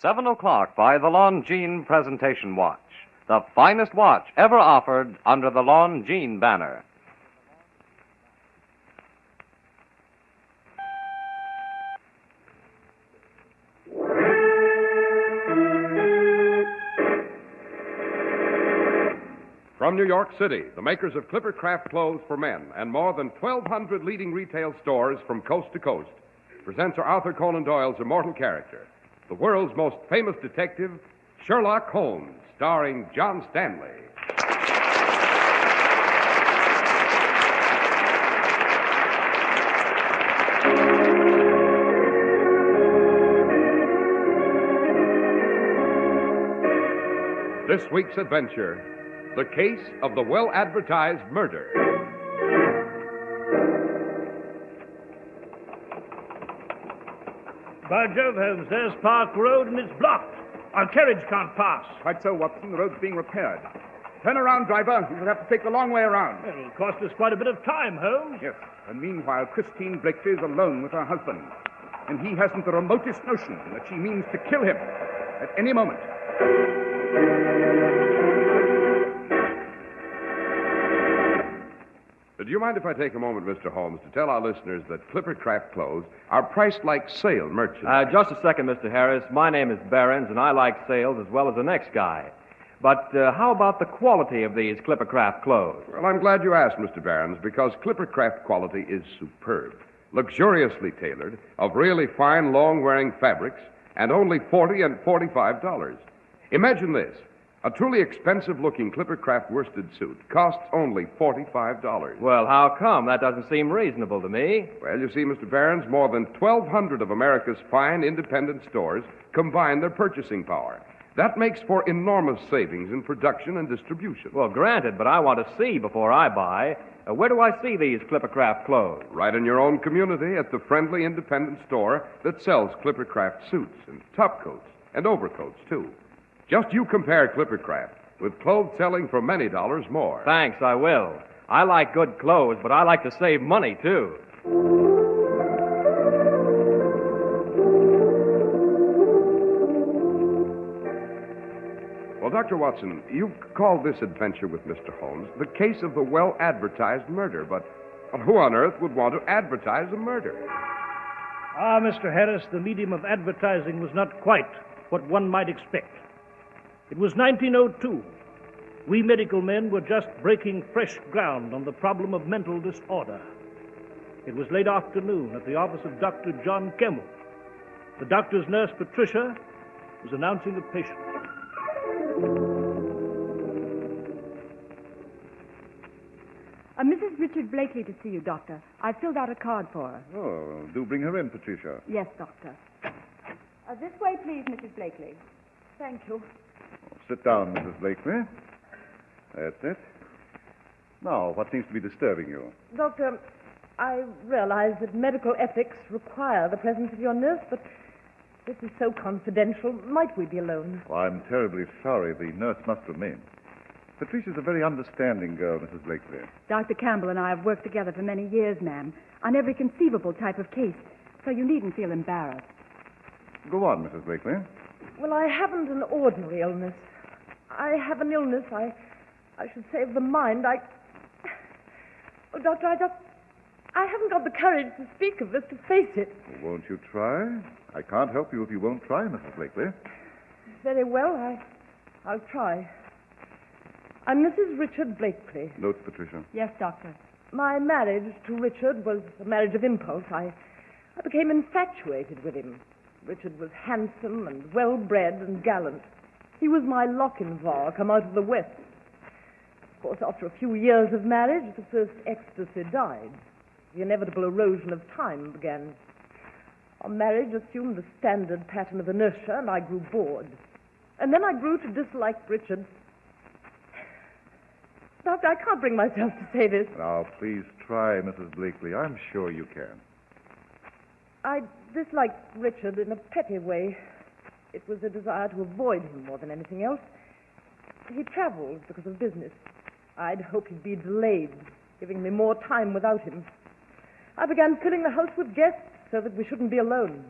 7 o'clock by the Longines Presentation Watch. The finest watch ever offered under the Longines banner. From New York City, the makers of Clippercraft clothes for men and more than 1,200 leading retail stores from coast to coast present Sir Arthur Conan Doyle's immortal character, the world's most famous detective, Sherlock Holmes, starring John Stanley. This week's adventure, the case of the well-advertised murder. By Jove, Holmes, there's Park Road and it's blocked. Our carriage can't pass. Quite so, Watson. The road's being repaired. Turn around, driver. You'll have to take the long way around. It'll cost us quite a bit of time, Holmes. Yes, and meanwhile, Christine Blakely is alone with her husband. And he hasn't the remotest notion that she means to kill him at any moment. Do you mind if I take a moment, Mr. Holmes, to tell our listeners that Clippercraft clothes are priced like sale merchandise? Just a second, Mr. Harris. My name is Behrens, and I like sales as well as the next guy. But how about the quality of these Clippercraft clothes? Well, I'm glad you asked, Mr. Behrens, because Clippercraft quality is superb. Luxuriously tailored, of really fine, long-wearing fabrics, and only $40 and $45. Imagine this. A truly expensive-looking Clippercraft worsted suit costs only $45. Well, how come? That doesn't seem reasonable to me. Well, you see, Mr. Behrens, more than 1,200 of America's fine independent stores combine their purchasing power. That makes for enormous savings in production and distribution. Well, granted, but I want to see before I buy. Where do I see these Clippercraft clothes? Right in your own community at the friendly independent store that sells Clippercraft suits and topcoats and overcoats, too. Just you compare Clippercraft with clothes selling for many dollars more. Thanks, I will. I like good clothes, but I like to save money, too. Well, Dr. Watson, you've called this adventure with Mr. Holmes the case of the well-advertised murder, but who on earth would want to advertise a murder? Ah, Mr. Harris, the medium of advertising was not quite what one might expect. It was 1902. We medical men were just breaking fresh ground on the problem of mental disorder. It was late afternoon at the office of Dr. John Kemmel. The doctor's nurse, Patricia, was announcing a patient. Mrs. Richard Blakely to see you, Doctor. I filled out a card for her. Oh, do bring her in, Patricia. Yes, Doctor. This way, please, Mrs. Blakely. Thank you. Sit down, Mrs. Blakely. That's it. Now, what seems to be disturbing you? Doctor, I realize that medical ethics require the presence of your nurse, but this is so confidential. Might we be alone? Oh, I'm terribly sorry. The nurse must remain. Patricia's a very understanding girl, Mrs. Blakely. Dr. Campbell and I have worked together for many years, ma'am, on every conceivable type of case, so you needn't feel embarrassed. Go on, Mrs. Blakely. Well, I haven't an ordinary illness. I have an illness, I should say, of the mind. Oh, Doctor, I haven't got the courage to speak of this, to face it. Well, won't you try? I can't help you if you won't try, Mrs. Blakely. Very well, I'll try. I'm Mrs. Richard Blakely. Notes, Patricia. Yes, Doctor. My marriage to Richard was a marriage of impulse. I became infatuated with him. Richard was handsome and well-bred and gallant. He was my Lochinvar come out of the West. Of course, after a few years of marriage, the first ecstasy died. The inevitable erosion of time began. Our marriage assumed the standard pattern of inertia, and I grew bored. And then I grew to dislike Richard. Doctor, I can't bring myself to say this. Now, please try, Mrs. Blakely. I'm sure you can. I disliked Richard in a petty way. It was a desire to avoid him more than anything else. He traveled because of business. I'd hoped he'd be delayed, giving me more time without him. I began filling the house with guests so that we shouldn't be alone.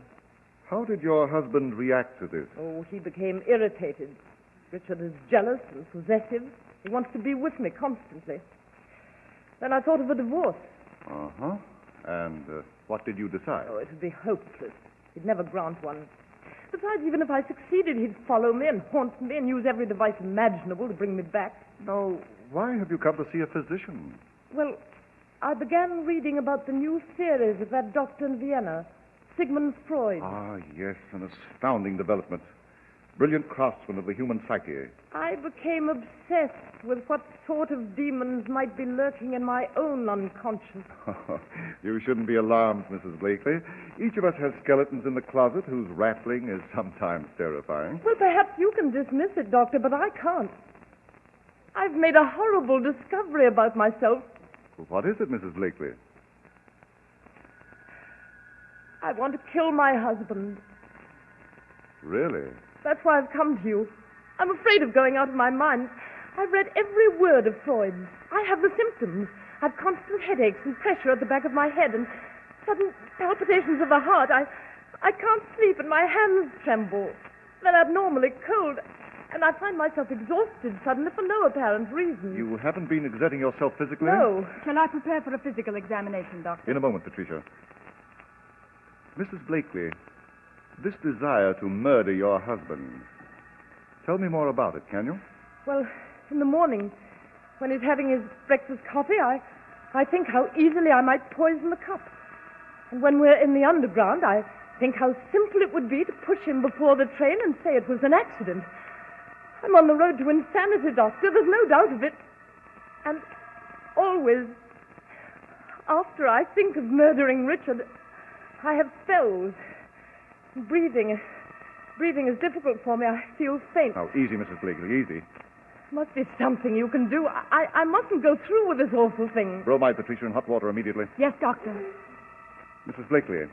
How did your husband react to this? Oh, he became irritated. Richard is jealous and possessive. He wants to be with me constantly. Then I thought of a divorce. Uh-huh. And what did you decide? Oh, it would be hopeless. He'd never grant one. Besides, even if I succeeded, he'd follow me and haunt me and use every device imaginable to bring me back. Now, why have you come to see a physician? Well, I began reading about the new theories of that doctor in Vienna, Sigmund Freud. Ah, yes, an astounding development. Brilliant craftsman of the human psyche. I became obsessed with what sort of demons might be lurking in my own unconscious. You shouldn't be alarmed, Mrs. Blakely. Each of us has skeletons in the closet whose rattling is sometimes terrifying. Well, perhaps you can dismiss it, Doctor, but I can't. I've made a horrible discovery about myself. What is it, Mrs. Blakely? I want to kill my husband. Really? That's why I've come to you. I'm afraid of going out of my mind. I've read every word of Freud's. I have the symptoms. I've constant headaches and pressure at the back of my head and sudden palpitations of the heart. I can't sleep and my hands tremble. They're abnormally cold, and I find myself exhausted suddenly for no apparent reason. You haven't been exerting yourself physically? No. Shall I prepare for a physical examination, Doctor? In a moment, Patricia. Mrs. Blakely, this desire to murder your husband. Tell me more about it, can you? Well, in the morning, when he's having his breakfast coffee, I think how easily I might poison the cup. And when we're in the underground, I think how simple it would be to push him before the train and say it was an accident. I'm on the road to insanity, Doctor. There's no doubt of it. And always, after I think of murdering Richard, I have spells. Breathing is difficult for me. I feel faint. Now, easy, Mrs. Blakely, easy. Must be something you can do. I mustn't go through with this awful thing. Bromide, Patricia, in hot water immediately. Yes, Doctor. Mrs. Blakely,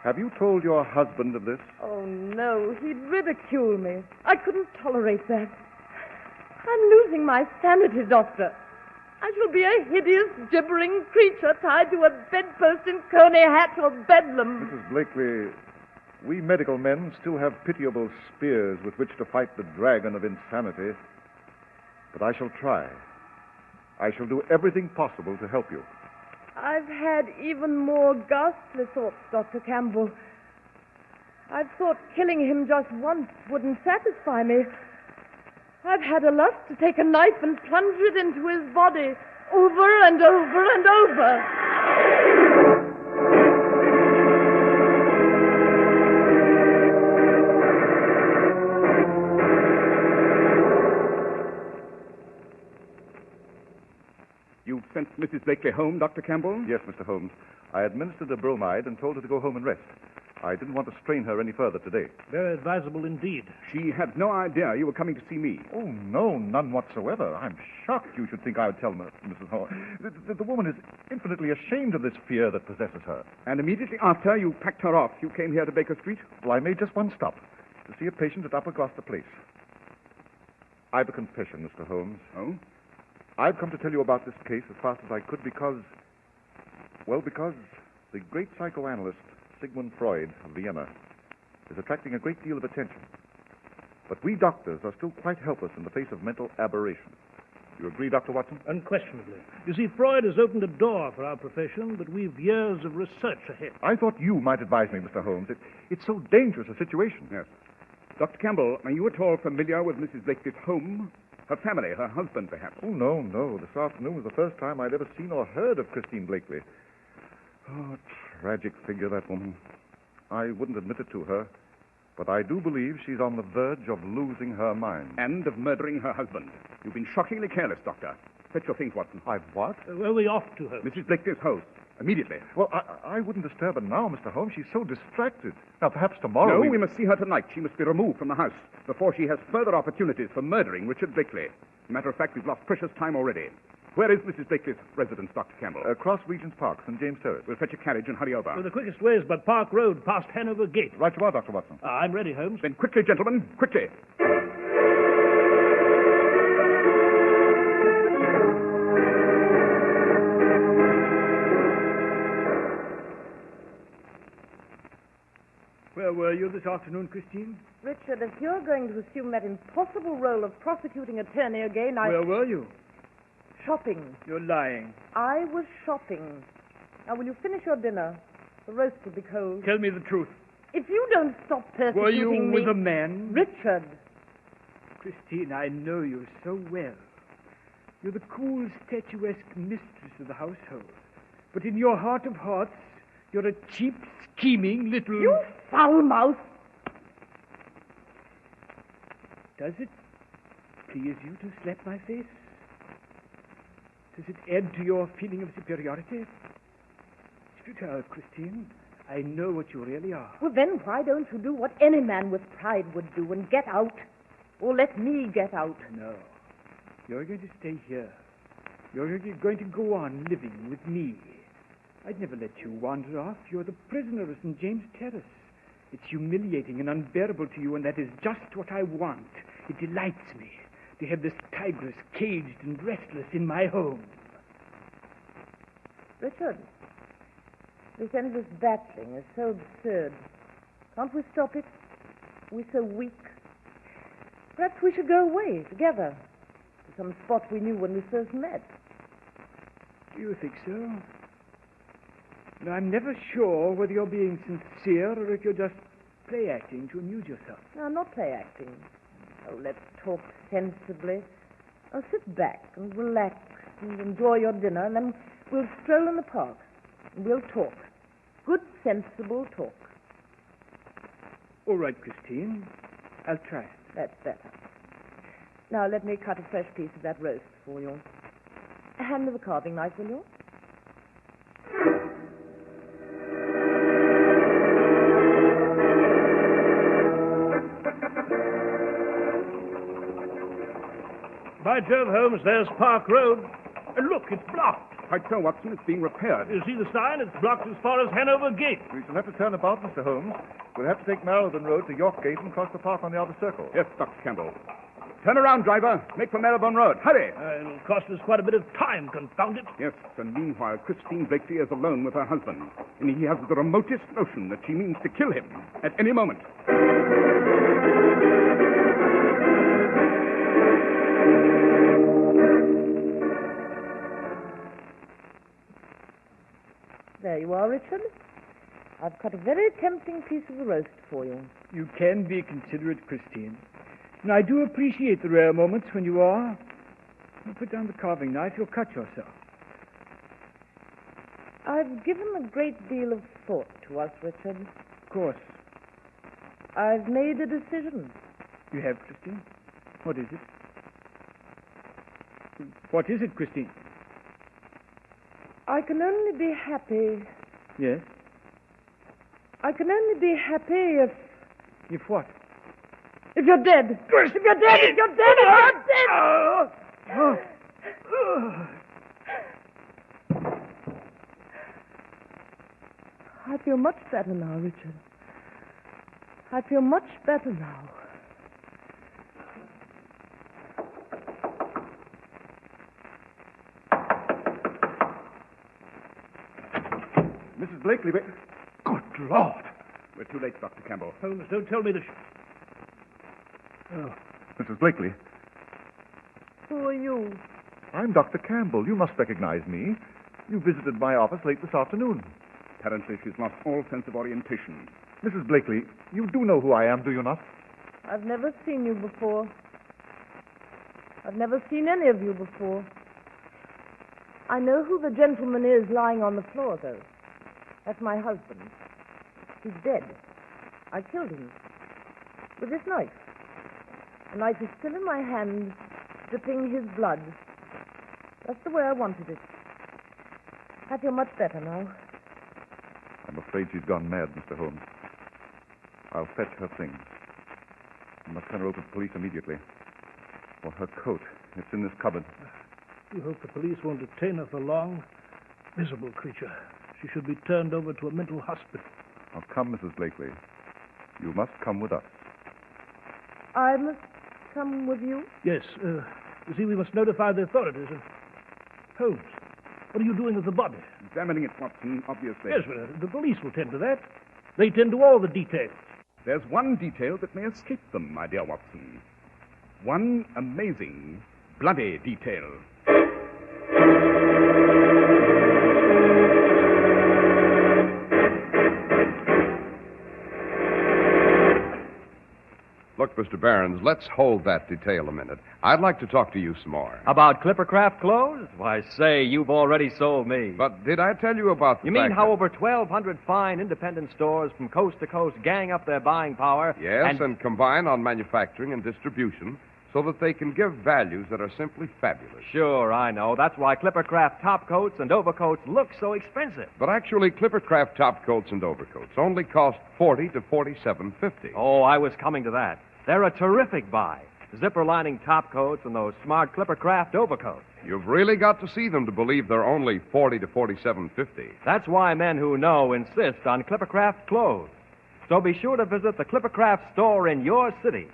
have you told your husband of this? Oh, no. He'd ridicule me. I couldn't tolerate that. I'm losing my sanity, Doctor. I shall be a hideous, gibbering creature tied to a bedpost in Coney hat or Bedlam. Mrs. Blakely, we medical men still have pitiable spears with which to fight the dragon of insanity. But I shall try. I shall do everything possible to help you. I've had even more ghastly thoughts, Dr. Campbell. I've thought killing him just once wouldn't satisfy me. I've had a lust to take a knife and plunge it into his body over and over and over. You've sent Mrs. Blakely home, Dr. Campbell? Yes, Mr. Holmes. I administered a bromide and told her to go home and rest. I didn't want to strain her any further today. Very advisable indeed. She had no idea you were coming to see me. Oh, no, none whatsoever. I'm shocked you should think I would tell Mrs. Holmes. The woman is infinitely ashamed of this fear that possesses her. And immediately after you packed her off, you came here to Baker Street? Well, I made just one stop, to see a patient at Upper Gloucester Place. I've a confession, Mr. Holmes. Oh? I've come to tell you about this case as fast as I could because the great psychoanalyst Sigmund Freud of Vienna is attracting a great deal of attention. But we doctors are still quite helpless in the face of mental aberration. You agree, Dr. Watson? Unquestionably. You see, Freud has opened a door for our profession, but we've years of research ahead. I thought you might advise me, Mr. Holmes. It's so dangerous a situation. Yes. Dr. Campbell, are you at all familiar with Mrs. Blakely's home? Her family, her husband, perhaps? Oh, no. This afternoon was the first time I'd ever seen or heard of Christine Blakely. Oh, tragic figure, that woman. I wouldn't admit it to her, but I do believe she's on the verge of losing her mind. And of murdering her husband. You've been shockingly careless, Doctor. Fetch your things, Watson. I've what? Where are we off to her? Mrs. Blakely's house. Immediately. Well, I wouldn't disturb her now, Mr. Holmes. She's so distracted. Now, perhaps tomorrow No, we must see her tonight. She must be removed from the house before she has further opportunities for murdering Richard Blakely. As a matter of fact, we've lost precious time already. Where is Mrs. Blakely's residence, Dr. Campbell? Across Regent's Park, St. James Terrace. We'll fetch a carriage and hurry over. Well, the quickest way is by Park Road, past Hanover Gate. Right you are, Dr. Watson. I'm ready, Holmes. Then quickly, gentlemen, quickly. Where were you this afternoon, Christine? Richard, if you're going to assume that impossible role of prosecuting attorney again, Where were you? Shopping. You're lying. I was shopping. Now, will you finish your dinner? The roast will be cold. Tell me the truth. If you don't stop persecuting Were you me... with a man? Richard. Christine, I know you so well. You're the cool, statuesque mistress of the household. But in your heart of hearts, you're a cheap, scheming little... You foul mouse! Does it please you to slap my face? Does it add to your feeling of superiority? Spit out, Christine. I know what you really are. Well, then why don't you do what any man with pride would do and get out? Or let me get out? No. You're going to stay here. You're going to go on living with me. I'd never let you wander off. You're the prisoner of St. James Terrace. It's humiliating and unbearable to you, and that is just what I want. It delights me to have this tigress caged and restless in my home. Richard, this endless battling is so absurd. Can't we stop it? We're so weak. Perhaps we should go away together to some spot we knew when we first met. Do you think so? No, I'm never sure whether you're being sincere or if you're just play-acting to amuse yourself. No, I'm not play-acting. Oh, let's talk sensibly. Now, sit back and relax and enjoy your dinner, and then we'll stroll in the park and we'll talk. Good, sensible talk. All right, Christine. I'll try. That's better. Now, let me cut a fresh piece of that roast for you. Hand me the carving knife, will you? By Jove, Holmes, there's Park Road. And look, it's blocked. Quite so, Watson. It's being repaired. You see the sign? It's blocked as far as Hanover Gate. We shall have to turn about, Mr. Holmes. We'll have to take Marylebone Road to York Gate and cross the park on the outer circle. Yes, Dr. Campbell. Turn around, driver. Make for Marylebone Road. Hurry! It'll cost us quite a bit of time, confound it. Yes, and meanwhile, Christine Blakely is alone with her husband, and he has the remotest notion that she means to kill him at any moment. There you are, Richard. I've cut a very tempting piece of the roast for you. You can be considerate, Christine. And I do appreciate the rare moments when you are. You put down the carving knife, you'll cut yourself. I've given a great deal of thought to us, Richard. Of course. I've made a decision. You have, Christine? What is it? What is it, Christine? I can only be happy. Yes? I can only be happy if... If what? If you're dead. If you're dead, if you're dead, if you're dead! I feel much better now, Richard. I feel much better now. Mrs. Blakely, good Lord! We're too late, Dr. Campbell. Holmes, don't tell me this. Oh. Mrs. Blakely. Who are you? I'm Dr. Campbell. You must recognize me. You visited my office late this afternoon. Apparently, she's lost all sense of orientation. Mrs. Blakely, you do know who I am, do you not? I've never seen you before. I've never seen any of you before. I know who the gentleman is lying on the floor, though. That's my husband. He's dead. I killed him. With this knife. The knife is still in my hand, dripping his blood. That's the way I wanted it. I feel much better now. I'm afraid she's gone mad, Mr. Holmes. I'll fetch her things. I must turn her over to the police immediately. For her coat. It's in this cupboard. We hope the police won't detain her for long. Miserable creature. She should be turned over to a mental hospital. Now, come, Mrs. Blakely. You must come with us. I must come with you? Yes. You see, we must notify the authorities. Holmes, what are you doing with the body? Examining it, Watson, obviously. Yes, well, the police will tend to that. They tend to all the details. There's one detail that may escape them, my dear Watson. One amazing, bloody detail. Look, Mr. Barons, let's hold that detail a minute. I'd like to talk to you some more. About Clippercraft clothes? Why, say, you've already sold me. But did I tell you about the You mean fact how that- over 1,200 fine independent stores from coast to coast gang up their buying power? Yes, and combine on manufacturing and distribution so that they can give values that are simply fabulous. Sure, I know. That's why Clippercraft top coats and overcoats look so expensive. But actually, Clippercraft top coats and overcoats only cost $40 to $47.50. Oh, I was coming to that. They're a terrific buy. Zipper lining top coats and those smart Clippercraft overcoats. You've really got to see them to believe they're only $40 to $47.50. That's why men who know insist on Clippercraft clothes. So be sure to visit the Clippercraft store in your city.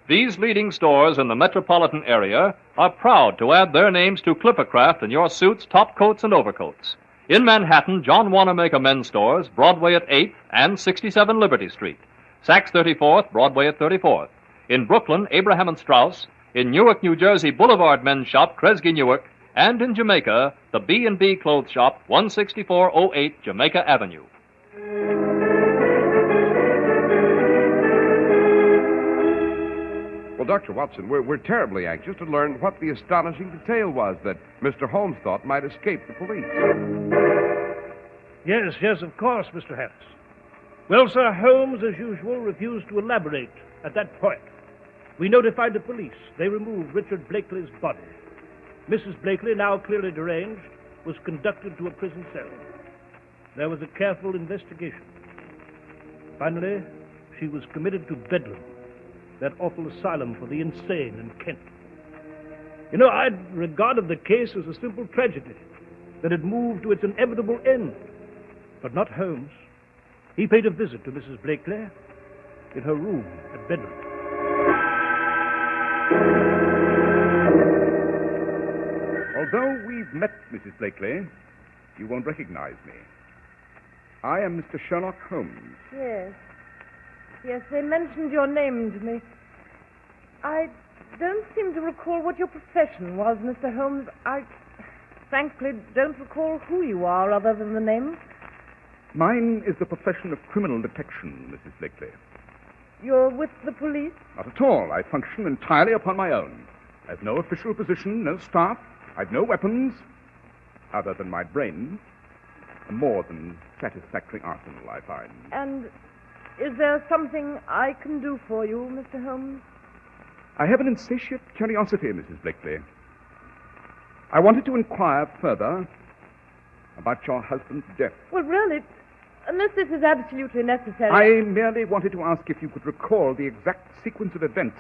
These leading stores in the metropolitan area are proud to add their names to Clippercraft in your suits, top coats, and overcoats. In Manhattan, John Wanamaker Men's Stores, Broadway at 8th and 67 Liberty Street. Saks 34th, Broadway at 34th. In Brooklyn, Abraham and Strauss. In Newark, New Jersey, Boulevard Men's Shop, Kresge Newark. And in Jamaica, the B&B Clothes Shop, 16408 Jamaica Avenue. Well, Dr. Watson, we're terribly anxious to learn what the astonishing detail was that Mr. Holmes thought might escape the police. Yes, of course, Mr. Harris. Well, Sir, Holmes, as usual, refused to elaborate at that point. We notified the police. They removed Richard Blakely's body. Mrs. Blakely, now clearly deranged, was conducted to a prison cell. There was a careful investigation. Finally, she was committed to Bedlam, that awful asylum for the insane in Kent. You know, I'd regarded the case as a simple tragedy that had moved to its inevitable end. But not Holmes. He paid a visit to Mrs. Blakely in her room at Bedlam. Although we've met, Mrs. Blakely, you won't recognize me. I am Mr. Sherlock Holmes. Yes, they mentioned your name to me. I don't seem to recall what your profession was, Mr. Holmes. I frankly don't recall who you are other than the name. Mine is the profession of criminal detection, Mrs. Blakely. You're with the police? Not at all. I function entirely upon my own. I've no official position, no staff. I've no weapons, other than my brain. A more than satisfactory arsenal, I find. And is there something I can do for you, Mr. Holmes? I have an insatiate curiosity, Mrs. Blakely. I wanted to inquire further about your husband's death. Well, really, unless this is absolutely necessary... I merely wanted to ask if you could recall the exact sequence of events,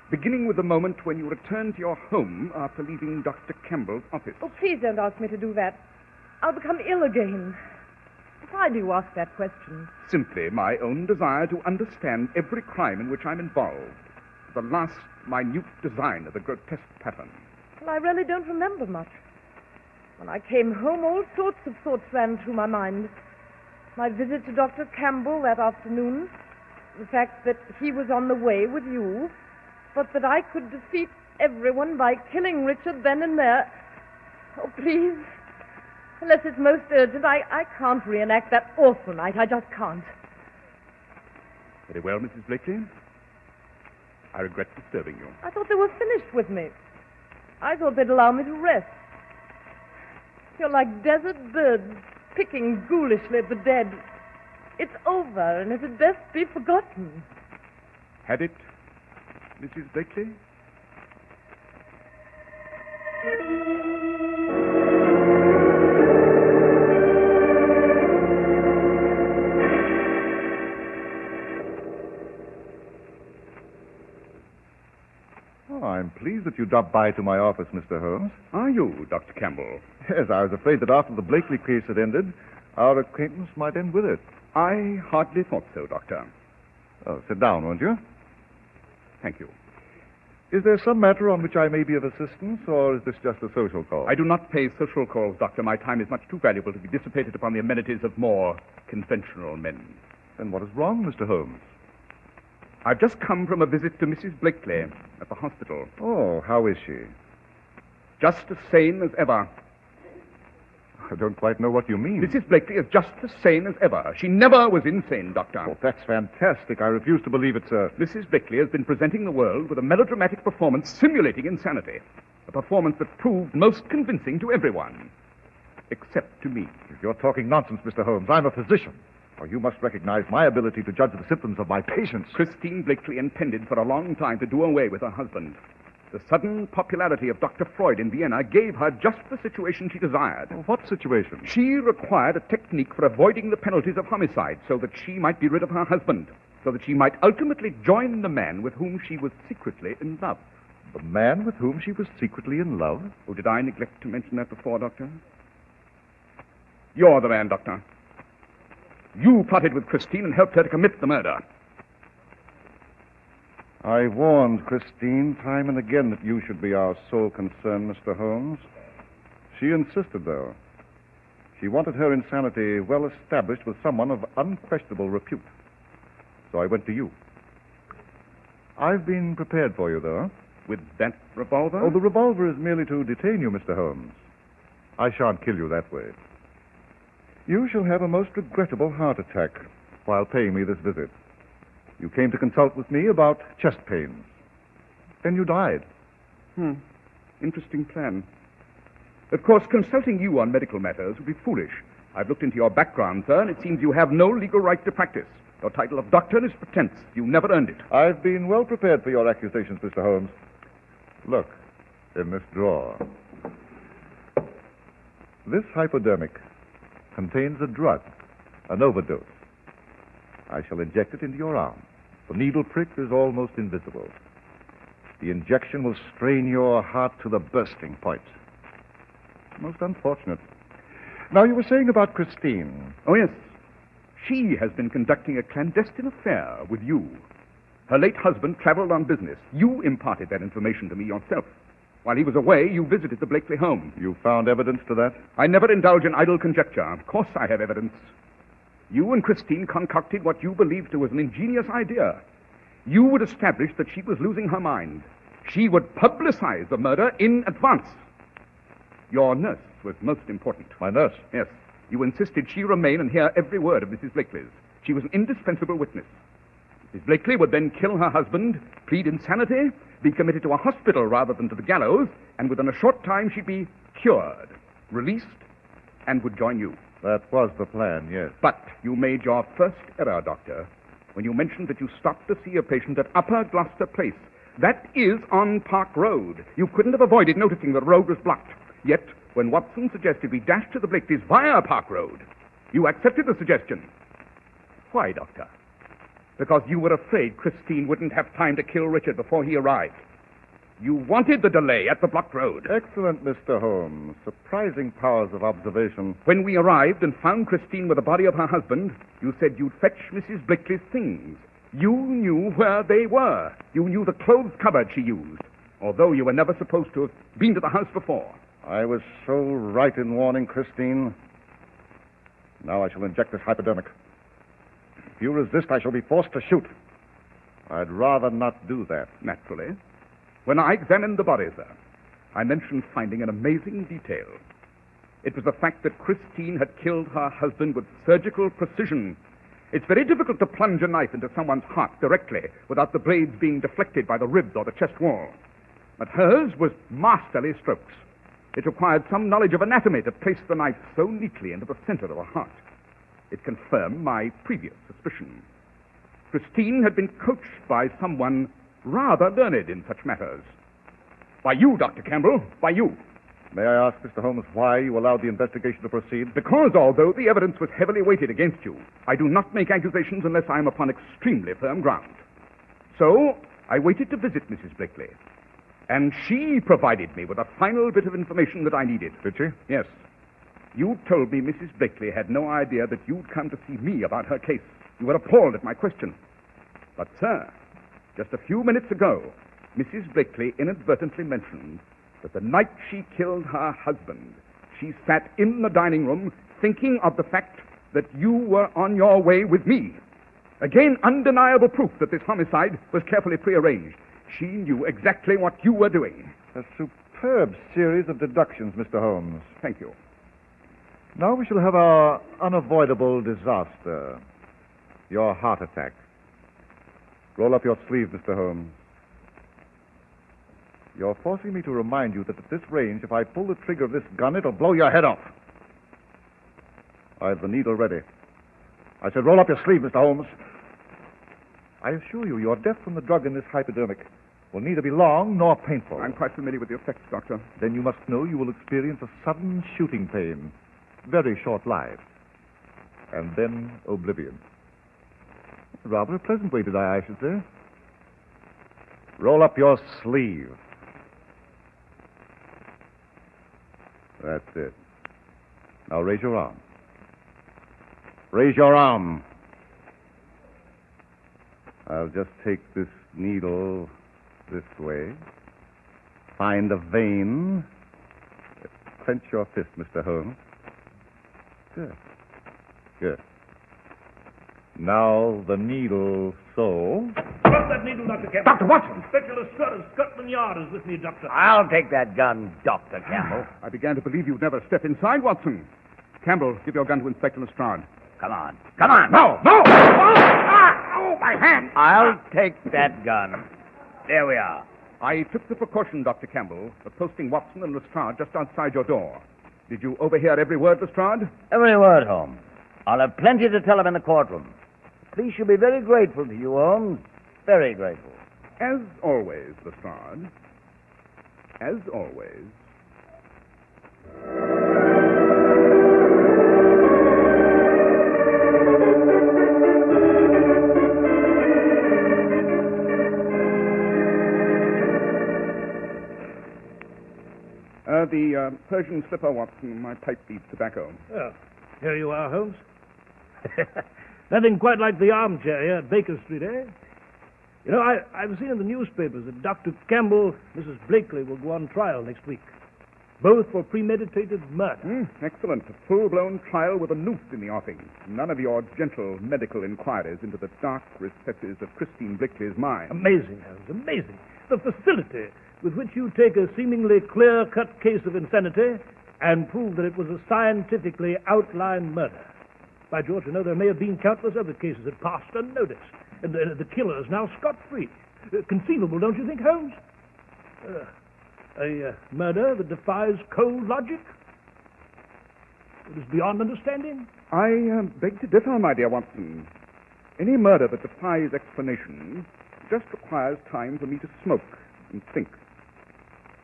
beginning with the moment when you returned to your home after leaving Dr. Campbell's office. Oh, please don't ask me to do that. I'll become ill again. Why do you ask that question? Simply my own desire to understand every crime in which I'm involved. The last minute design of the grotesque pattern. Well, I really don't remember much. When I came home, all sorts of thoughts ran through my mind. My visit to Dr. Campbell that afternoon, the fact that he was on the way with you, but that I could defeat everyone by killing Richard then and there. Oh, please, unless it's most urgent, I can't reenact that awful night. I just can't. Very well, Mrs. Blakely. I regret disturbing you. I thought they were finished with me. I thought they'd allow me to rest. You're like desert birds picking ghoulishly at the dead. It's over, and it had best be forgotten. Had it, Mrs. Blakely? Oh, I'm pleased that you dropped by to my office, Mr. Holmes. Are you, Dr. Campbell? Yes, I was afraid that after the Blakely case had ended, our acquaintance might end with it. I hardly thought so, Doctor. Oh, sit down, won't you? Thank you. Is there some matter on which I may be of assistance, or is this just a social call? I do not pay social calls, Doctor. My time is much too valuable to be dissipated upon the amenities of more conventional men. Then what is wrong, Mr. Holmes? I've just come from a visit to Mrs. Blakely at the hospital. Oh, how is she? Just as sane as ever. I don't quite know what you mean. Mrs. Blakely is just as sane as ever. She never was insane, Doctor. Oh, that's fantastic. I refuse to believe it, sir. Mrs. Blakely has been presenting the world with a melodramatic performance simulating insanity. A performance that proved most convincing to everyone. Except to me. You're talking nonsense, Mr. Holmes. I'm a physician. Or you must recognize my ability to judge the symptoms of my patients. Christine Blakely intended for a long time to do away with her husband. The sudden popularity of Dr. Freud in Vienna gave her just the situation she desired. What situation? She required a technique for avoiding the penalties of homicide so that she might be rid of her husband, so that she might ultimately join the man with whom she was secretly in love. The man with whom she was secretly in love? Oh, did I neglect to mention that before, Doctor? You're the man, Doctor. You plotted with Christine and helped her to commit the murder. I warned Christine time and again that you should be our sole concern, Mr. Holmes. She insisted, though. She wanted her insanity well established with someone of unquestionable repute. So I went to you. I've been prepared for you, though. With that revolver? Oh, the revolver is merely to detain you, Mr. Holmes. I shan't kill you that way. You shall have a most regrettable heart attack while paying me this visit. You came to consult with me about chest pains. Then you died. Interesting plan. Of course, consulting you on medical matters would be foolish. I've looked into your background, sir, and it seems you have no legal right to practice. Your title of doctor is pretense. You never earned it. I've been well prepared for your accusations, Mr. Holmes. Look, in this drawer. This hypodermic contains a drug, an overdose. I shall inject it into your arm. The needle prick is almost invisible. The injection will strain your heart to the bursting point. Most unfortunate. Now, you were saying about Christine. Oh, yes. She has been conducting a clandestine affair with you. Her late husband traveled on business. You imparted that information to me yourself. While he was away, you visited the Blakely home. You found evidence to that? I never indulge in idle conjecture. Of course I have evidence. You and Christine concocted what you believed was an ingenious idea. You would establish that she was losing her mind. She would publicize the murder in advance. Your nurse was most important. My nurse? Yes. You insisted she remain and hear every word of Mrs. Blakely's. She was an indispensable witness. Mrs. Blakely would then kill her husband, plead insanity, be committed to a hospital rather than to the gallows, and within a short time she'd be cured, released, and would join you. That was the plan, yes. But you made your first error, Doctor, when you mentioned that you stopped to see a patient at Upper Gloucester Place. That is on Park Road. You couldn't have avoided noticing the road was blocked. Yet, when Watson suggested we dash to the Blakely's via Park Road, you accepted the suggestion. Why, Doctor? Because you were afraid Christine wouldn't have time to kill Richard before he arrived. You wanted the delay at the blocked road. Excellent, Mr. Holmes. Surprising powers of observation. When we arrived and found Christine with the body of her husband, you said you'd fetch Mrs. Blakely's things. You knew where they were. You knew the clothes cupboard she used, although you were never supposed to have been to the house before. I was so right in warning Christine. Now I shall inject this hypodermic. If you resist, I shall be forced to shoot. I'd rather not do that. Naturally. When I examined the body, sir, I mentioned finding an amazing detail. It was the fact that Christine had killed her husband with surgical precision. It's very difficult to plunge a knife into someone's heart directly without the blades being deflected by the ribs or the chest wall. But hers was masterly strokes. It required some knowledge of anatomy to place the knife so neatly into the center of the heart. It confirmed my previous suspicion. Christine had been coached by someone rather learned in such matters. By you, Dr. Campbell, by you. May I ask, Mr. Holmes, why you allowed the investigation to proceed? Because although the evidence was heavily weighted against you, I do not make accusations unless I am upon extremely firm ground. So, I waited to visit Mrs. Blakely, and she provided me with a final bit of information that I needed. Did she? Yes. You told me Mrs. Blakely had no idea that you'd come to see me about her case. You were appalled at my question. But, sir, just a few minutes ago, Mrs. Blakely inadvertently mentioned that the night she killed her husband, she sat in the dining room thinking of the fact that you were on your way with me. Again, undeniable proof that this homicide was carefully prearranged. She knew exactly what you were doing. A superb series of deductions, Mr. Holmes. Thank you. Now we shall have our unavoidable disaster. Your heart attack. Roll up your sleeve, Mr. Holmes. You're forcing me to remind you that at this range, if I pull the trigger of this gun, it'll blow your head off. I've the needle ready. I said roll up your sleeve, Mr. Holmes. I assure you, your death from the drug in this hypodermic will neither be long nor painful. I'm quite familiar with the effects, Doctor. Then you must know you will experience a sudden shooting pain. Very short-lived. And then oblivion. Rather a pleasant way to die, I should say. Roll up your sleeve. That's it. Now raise your arm. Raise your arm. I'll just take this needle this way. Find a vein. Clench your fist, Mr. Holmes. Good. Good. Now the needle so. Drop that needle, Dr. Campbell. Dr. Watson! Inspector Lestrade of Scotland Yard is with me, Doctor. I'll take that gun, Dr. Campbell. I began to believe you'd never step inside, Watson. Campbell, give your gun to Inspector Lestrade. Come on. Come on. No! No! Oh, my hand! I'll take that gun. There we are. I took the precaution, Dr. Campbell, of posting Watson and Lestrade just outside your door. Did you overhear every word, Lestrade? Every word, Holmes. I'll have plenty to tell him in the courtroom. The police should be very grateful to you, Holmes. Very grateful. As always, Lestrade. As always. The Persian slipper, Watson. My pipe needs tobacco. Oh, here you are, Holmes. Nothing quite like the armchair here at Baker Street, eh? You know, I've seen in the newspapers that Dr. Campbell, Mrs. Blakely, will go on trial next week. Both for premeditated murder. Excellent. A full-blown trial with a noose in the offing. None of your gentle medical inquiries into the dark recesses of Christine Blakely's mind. Amazing, Holmes, amazing. The facility with which you take a seemingly clear-cut case of insanity and prove that it was a scientifically outlined murder. By George, you know, there may have been countless other cases that passed unnoticed, and the killer is now scot-free. Conceivable, don't you think, Holmes? A murder that defies cold logic? It is beyond understanding? I beg to differ, my dear Watson. Any murder that defies explanation just requires time for me to smoke and think.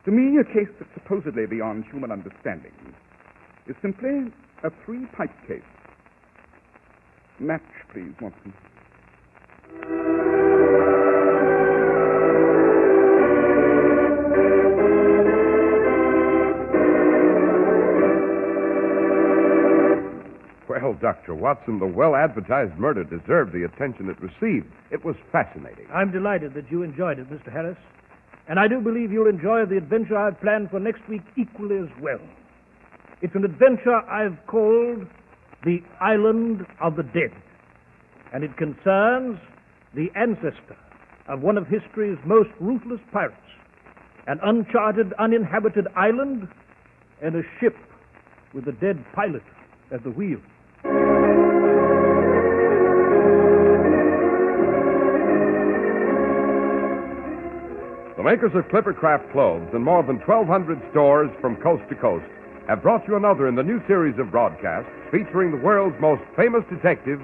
To me, a case that's supposedly beyond human understanding is simply a three-pipe case. Match, please, Watson. Well, Dr. Watson, the well-advertised murder deserved the attention it received. It was fascinating. I'm delighted that you enjoyed it, Mr. Harris. And I do believe you'll enjoy the adventure I've planned for next week equally as well. It's an adventure I've called The Island of the Dead. And it concerns the ancestor of one of history's most ruthless pirates, an uncharted, uninhabited island, and a ship with a dead pilot at the wheel. The makers of Clippercraft clothes and more than 1,200 stores from coast to coast have brought you another in the new series of broadcasts featuring the world's most famous detective,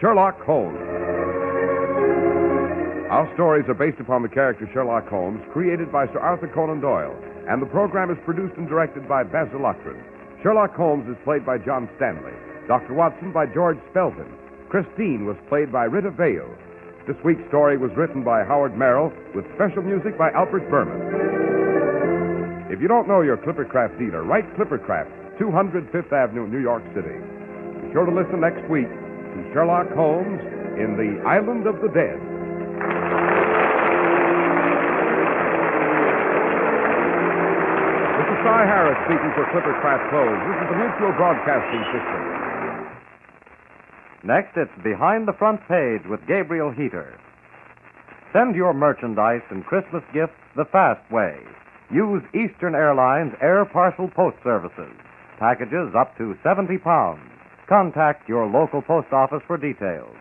Sherlock Holmes. Our stories are based upon the character Sherlock Holmes, created by Sir Arthur Conan Doyle, and the program is produced and directed by Basil Loughrane. Sherlock Holmes is played by John Stanley, Dr. Watson by George Spelton. Christine was played by Rita Vale. This week's story was written by Howard Merrill with special music by Albert Berman. If you don't know your Clippercraft dealer, write Clippercraft, 200 Fifth Avenue, New York City. Be sure to listen next week to Sherlock Holmes in the Island of the Dead. This is Cy Harris speaking for Clippercraft Clothes. This is the Mutual Broadcasting System. Next, it's Behind the Front Page with Gabriel Heater. Send your merchandise and Christmas gifts the fast way. Use Eastern Airlines Air Parcel Post Services. Packages up to 70 pounds. Contact your local post office for details.